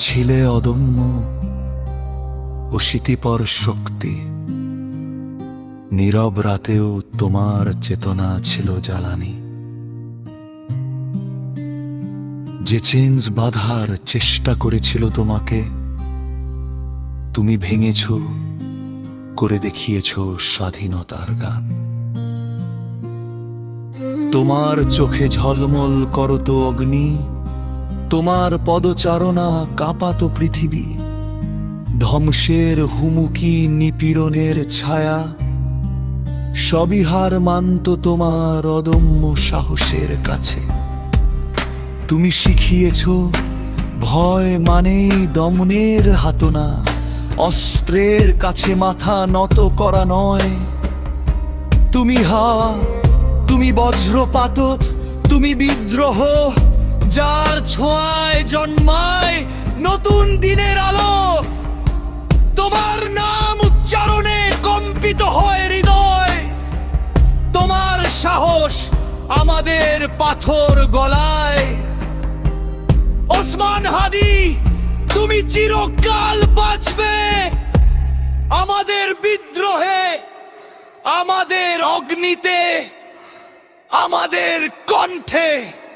ছিলে অদম্য অশীতিপর শক্তি। নীরব রাতেও তোমার চেতনা ছিল জ্বালানি। যে চেঞ্জ বাঁধার চেষ্টা করেছিল তোমাকে, তুমি ভেঙেছ, করে দেখিয়েছ স্বাধীনতার গান। তোমার চোখে ঝলমল করত অগ্নি, তোমার পদচারণা কাঁপাত পৃথিবী। ধ্বংসের হুমুকি, নিপীড়নের ছায়া, সবই হার মানত তোমার অদম্য সাহসের কাছে। তুমি শিখিয়েছ ভয় মানেই দমনের হাতনা, অস্ত্রের কাছে মাথা নত করা নয়। তুমি হাওয়া, তুমি বজ্রপাত, তুমি বিদ্রোহ, যার ছোঁয়ায় জন্মায় নতুন দিনের আলো। তোমার নাম উচ্চারণে কম্পিত হয় হৃদয়। তোমার সাহস আমাদের পাথর গলায়। ওসমান হাদি, তুমি চিরকাল বাঁচবে আমাদের বিদ্রোহে, আমাদের অগ্নিতে, আমাদের কণ্ঠে।